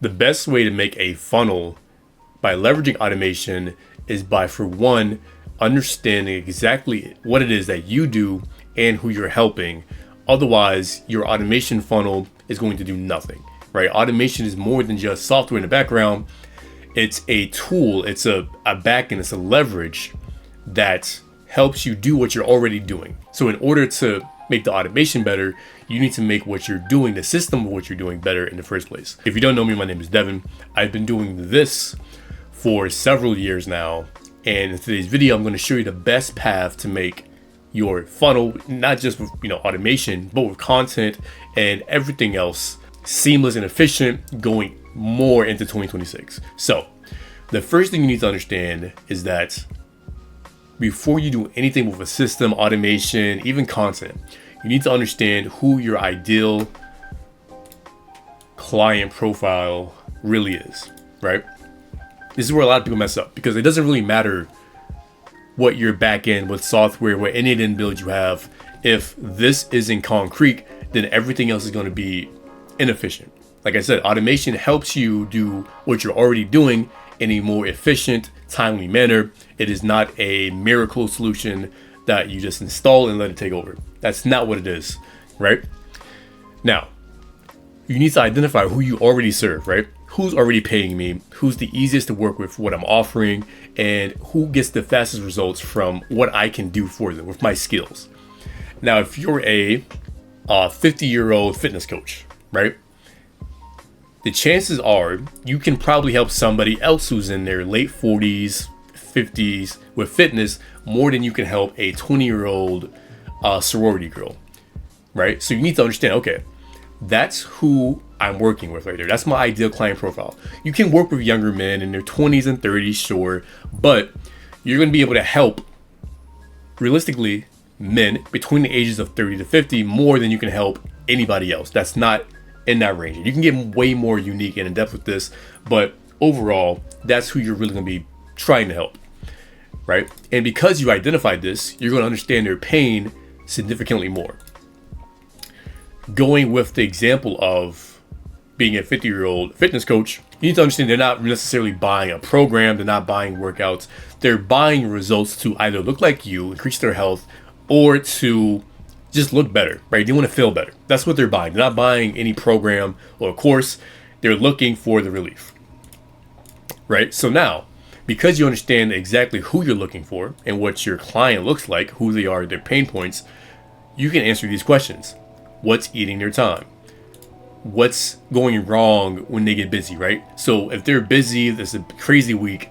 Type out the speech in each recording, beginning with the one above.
The best way to make a funnel by leveraging automation is by, for one, understanding exactly what it is that you do and who you're helping. Otherwise, your automation funnel is going to do nothing, right? Automation is more than just software in the background. It's a tool, it's a backend, it's a leverage that helps you do what you're already doing. So in order to make the automation better, you need to make what you're doing, the system of what you're doing, better in the first place. If you don't know me, my name is Devin. I've been doing this for several years now. And in today's video, I'm going to show you the best path to make your funnel, not just with automation, but with content and everything else, seamless and efficient going more into 2026. So the first thing you need to understand is that before you do anything with a system, automation, even content, you need to understand who your ideal client profile really is, right? This is where a lot of people mess up, because it doesn't really matter what your backend, what software, what end-to-end build you have. If this isn't concrete, then everything else is going to be inefficient. Like I said, automation helps you do what you're already doing in a more efficient, timely manner. It is not a miracle solution that you just install and let it take over. That's not what it is, right? Now, you need to identify who you already serve, right? Who's already paying me, who's the easiest to work with, what I'm offering, and who gets the fastest results from what I can do for them with my skills. Now, if you're a 50-year-old fitness coach, right? The chances are you can probably help somebody else who's in their late 40s, 50s with fitness more than you can help a 20-year-old sorority girl, right? So you need to understand, okay, that's who I'm working with right there. That's my ideal client profile. You can work with younger men in their 20s and 30s, sure, but you're going to be able to help, realistically, men between the ages of 30 to 50 more than you can help anybody else. That's not in that range. You can get way more unique and in depth with this, but overall, that's who you're really going to be trying to help, right? And because you identified this, you're going to understand their pain significantly more. Going with the example of being a 50-year-old fitness coach, you need to understand they're not necessarily buying a program, they're not buying workouts, they're buying results to either look like you, increase their health, or to just look better, right? They want to feel better. That's what they're buying. They're not buying any program or course. They're looking for the relief, right? So now, because you understand exactly who you're looking for and what your client looks like, who they are, their pain points, you can answer these questions. What's eating their time? What's going wrong when they get busy, right? So if they're busy, this is a crazy week,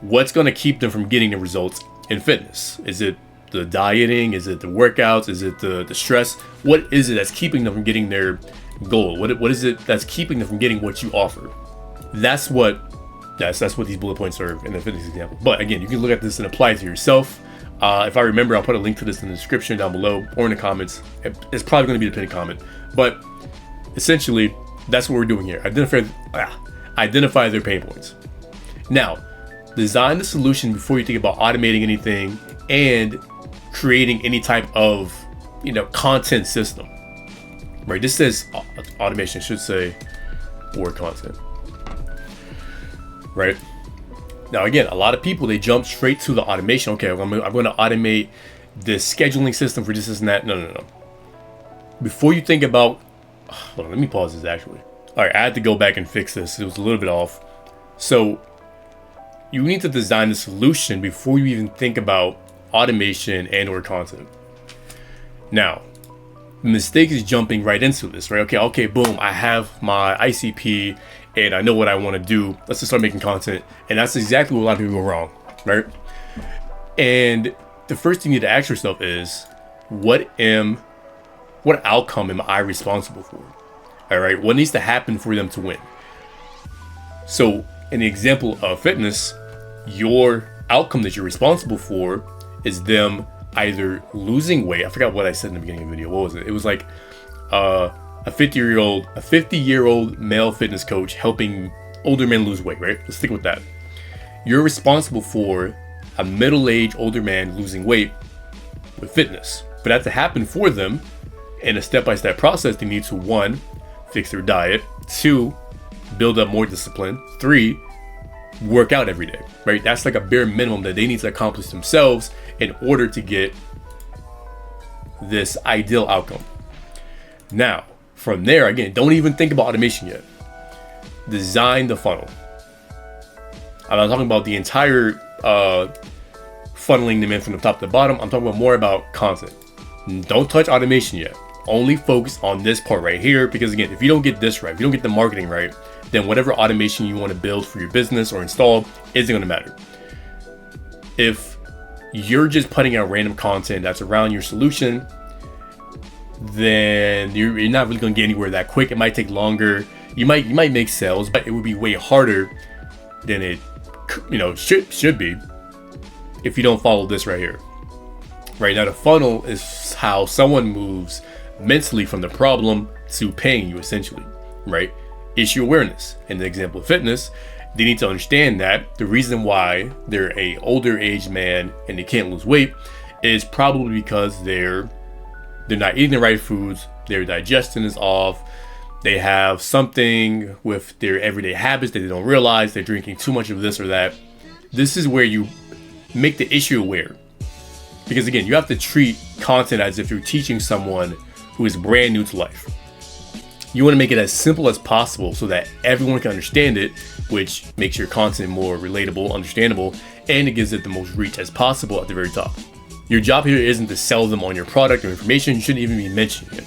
what's going to keep them from getting the results in fitness? Is it the dieting? Is it the workouts? Is it the stress? What is it that's keeping them from getting their goal? What is it that's keeping them from getting what you offer? That's what these bullet points are in the fitness example. But again, you can look at this and apply it to yourself. If I remember, I'll put a link to this in the description down below or in the comments. It's probably going to be the pinned comment. But essentially, that's what we're doing here. Identify their pain points. Now, design the solution before you think about automating anything and creating any type of content system, right? This says automation, should say, or content, right? Now, again, a lot of people, they jump straight to the automation. Okay, I'm going to automate the scheduling system for this and that. No. Before you think about, hold on, let me pause this actually. All right, I had to go back and fix this. It was a little bit off. So you need to design the solution before you even think about automation and or content. Now, the mistake is jumping right into this, right? Okay, boom, I have my ICP and I know what I want to do. Let's just start making content. And that's exactly what a lot of people go wrong, right? And the first thing you need to ask yourself is, what outcome am I responsible for? All right, what needs to happen for them to win? So in the example of fitness, your outcome that you're responsible for is them either losing weight. I forgot what I said in the beginning of the video. What was it? It was like a 50-year-old male fitness coach helping older men lose weight, right? Let's stick with that. You're responsible for a middle-aged older man losing weight with fitness. For that to happen for them in a step-by-step process, they need to, 1, fix their diet, 2, build up more discipline. 3, work out every day, right? That's like a bare minimum that they need to accomplish themselves in order to get this ideal outcome. Now, from there, again, don't even think about automation yet. Design the funnel. I'm not talking about the entire funneling them in from the top to the bottom. I'm talking about more about content. Don't touch automation yet. Only focus on this part right here, because again, if you don't get this right, if you don't get the marketing right, then whatever automation you want to build for your business or install isn't going to matter. If you're just putting out random content that's around your solution, then you're not really going to get anywhere that quick. It might take longer. You might make sales, but it would be way harder than it should be if you don't follow this right here. Right now, the funnel is how someone moves mentally from the problem to paying you, essentially, right? Issue awareness. In the example of fitness, they need to understand that the reason why they're a older age man and they can't lose weight is probably because they're not eating the right foods, their digestion is off, they have something with their everyday habits that they don't realize, they're drinking too much of this or that. This is where you make the issue aware. Because again, you have to treat content as if you're teaching someone who is brand new to life. You want to make it as simple as possible so that everyone can understand it, which makes your content more relatable, understandable, and it gives it the most reach as possible at the very top. Your job here isn't to sell them on your product or information. You shouldn't even be mentioning it,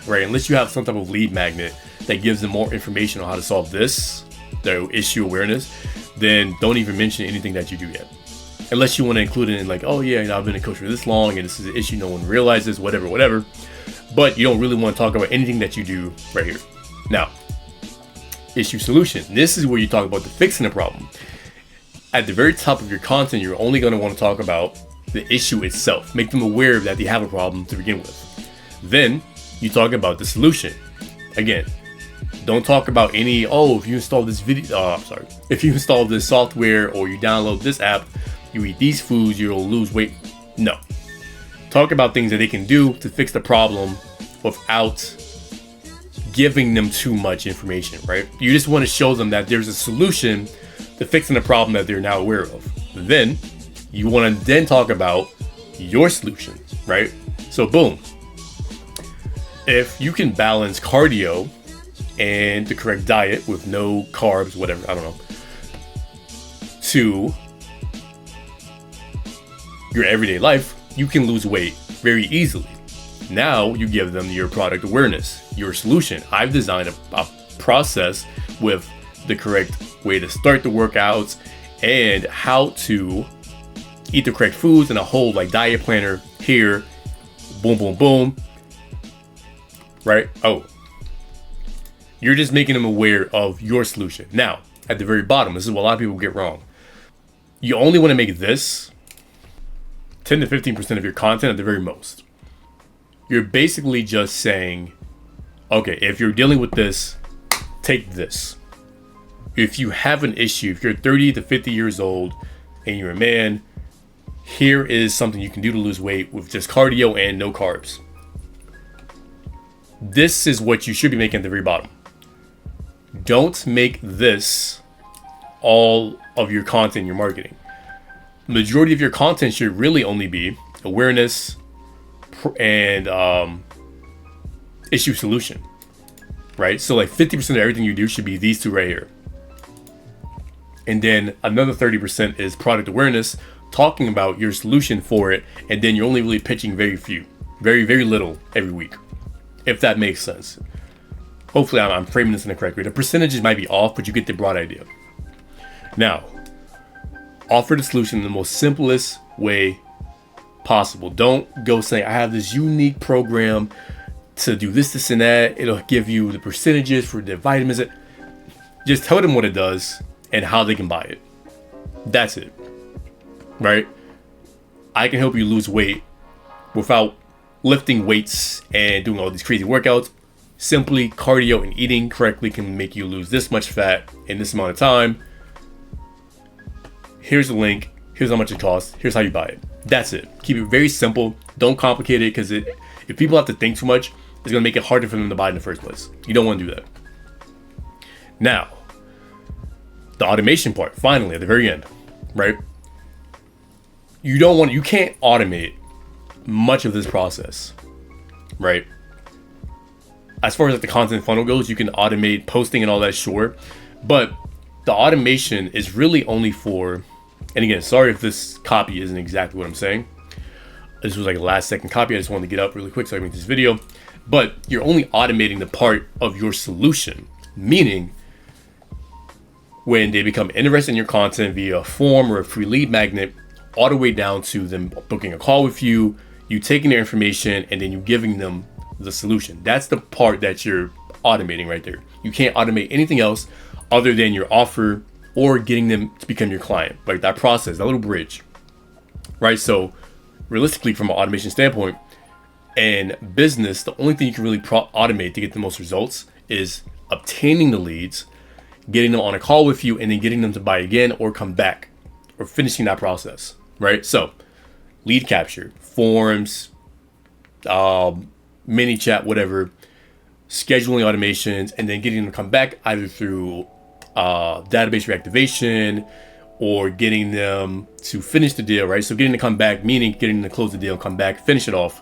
right? Unless you have some type of lead magnet that gives them more information on how to solve this, the issue awareness, then don't even mention anything that you do yet. Unless you want to include it in like, oh yeah, I've been a coach for this long and this is an issue no one realizes, whatever. But you don't really want to talk about anything that you do right here. Now, issue solution. This is where you talk about the fixing the problem. At the very top of your content, you're only going to want to talk about the issue itself. Make them aware that they have a problem to begin with. Then you talk about the solution. Again, don't talk about any, if you install this if you install this software or you download this app, you eat these foods, you'll lose weight. No. Talk about things that they can do to fix the problem without giving them too much information, right? You just want to show them that there's a solution to fixing the problem that they're now aware of. Then you want to then talk about your solution, right? So boom. If you can balance cardio and the correct diet with no carbs, whatever, I don't know, to your everyday life, you can lose weight very easily. Now you give them your product awareness, your solution. I've designed a process with the correct way to start the workouts and how to eat the correct foods and a whole diet planner here. Boom, boom, boom. Right? You're just making them aware of your solution. Now, at the very bottom, this is what a lot of people get wrong. You only want to make this 10 to 15% of your content at the very most. You're basically just saying, okay, if you're dealing with this, take this. If you have an issue, if you're 30 to 50 years old and you're a man, here is something you can do to lose weight with just cardio and no carbs. This is what you should be making at the very bottom. Don't make this all of your content, your marketing. Majority of your content should really only be awareness and issue solution, right? So 50% of everything you do should be these two right here. And then another 30% is product awareness, talking about your solution for it. And then you're only really pitching very little every week, if that makes sense. Hopefully I'm framing this in the correct way. The percentages might be off, but you get the broad idea. Now, offer the solution in the most simplest way possible. Don't go saying, I have this unique program to do this, and that. It'll give you the percentages for the vitamins. Just tell them what it does and how they can buy it. That's it. Right? I can help you lose weight without lifting weights and doing all these crazy workouts. Simply cardio and eating correctly can make you lose this much fat in this amount of time. Here's the link. Here's how much it costs. Here's how you buy it. That's it. Keep it very simple. Don't complicate it, because if people have to think too much, it's going to make it harder for them to buy in the first place. You don't want to do that. Now, the automation part, finally, at the very end, right? You can't automate much of this process, right? As far as like the content funnel goes, you can automate posting and all that, sure. But the automation is really only for, and again, sorry if this copy isn't exactly what I'm saying. This was like a last second copy. I just wanted to get up really quick so I can make this video. But you're only automating the part of your solution, meaning when they become interested in your content via a form or a free lead magnet, all the way down to them booking a call with you, you taking their information, and then you giving them the solution. That's the part that you're automating right there. You can't automate anything else other than your offer or getting them to become your client. Like that process, that little bridge, right? So realistically, from an automation standpoint and business, the only thing you can really automate to get the most results is obtaining the leads, getting them on a call with you, and then getting them to buy again or come back, or finishing that process, right? So lead capture, forms, mini chat, whatever, scheduling automations, and then getting them to come back either through database reactivation or getting them to finish the deal, right? So getting them to come back, meaning getting them to close the deal, come back, finish it off,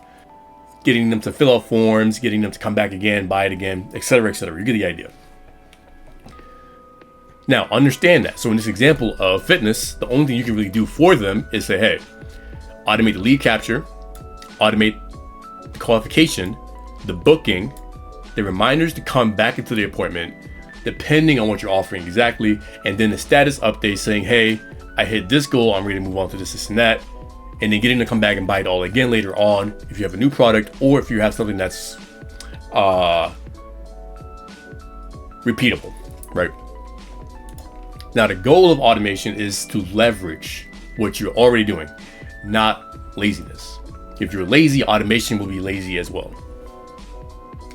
getting them to fill out forms, getting them to come back again, buy it again, etc., etc. You get the idea. Now, understand that. So in this example of fitness, the only thing you can really do for them is say, hey, automate the lead capture, automate the qualification, the booking, the reminders to come back into the appointment, depending on what you're offering exactly, and then the status update saying, hey, I hit this goal, I'm ready to move on to this and that, and then getting to come back and buy it all again later on if you have a new product or if you have something that's repeatable, right? Now, the goal of automation is to leverage what you're already doing, not laziness. If you're lazy, automation will be lazy as well.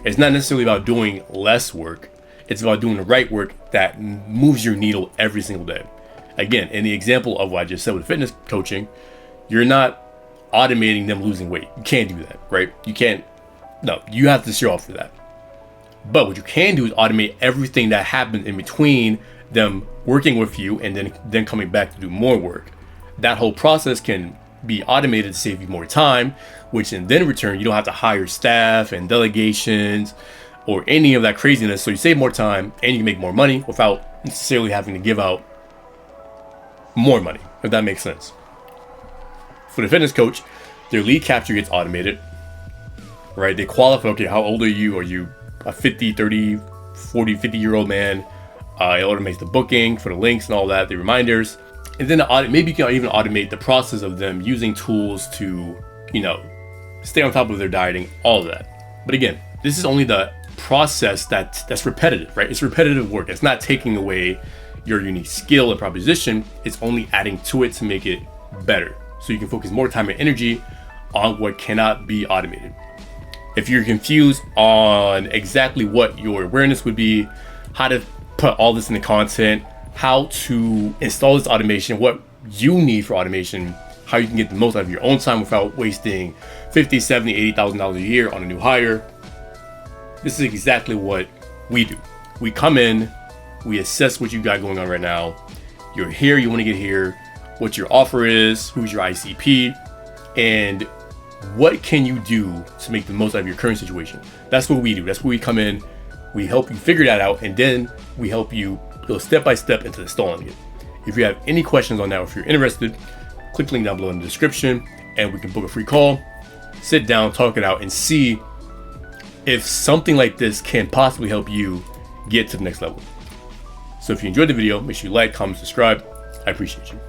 It's not necessarily about doing less work. It's about doing the right work that moves your needle every single day. Again, in the example of what I just said with fitness coaching, you're not automating them losing weight. You can't do that, right? You can't. No, you have to steer off for that. But what you can do is automate everything that happens in between them working with you and then coming back to do more work. That whole process can be automated to save you more time, which in then return, you don't have to hire staff and delegations or any of that craziness. So you save more time and you can make more money without necessarily having to give out more money, if that makes sense. For the fitness coach, their lead capture gets automated, right? They qualify, okay, how old are you? Are you a 50, 30, 40, 50-year-old man? It automates the booking for the links and all that, the reminders. And then maybe you can even automate the process of them using tools to, stay on top of their dieting, all of that. But again, this is only the process that's repetitive, right? It's repetitive work. It's not taking away your unique skill and proposition. It's only adding to it to make it better. So you can focus more time and energy on what cannot be automated. If you're confused on exactly what your awareness would be, how to put all this in the content, how to install this automation, what you need for automation, how you can get the most out of your own time without wasting $50,000, $70,000, $80,000 a year on a new hire. This is exactly what we do. We come in, we assess what you got going on right now. You're here, you want to get here, what your offer is, who's your ICP, and what can you do to make the most out of your current situation. That's what we do. That's where we come in. We help you figure that out, and then we help you go step by step into installing it. If you have any questions on that, or if you're interested, click the link down below in the description, and we can book a free call, sit down, talk it out, and see if something like this can possibly help you get to the next level. So if you enjoyed the video, make sure you like, comment, subscribe. I appreciate you.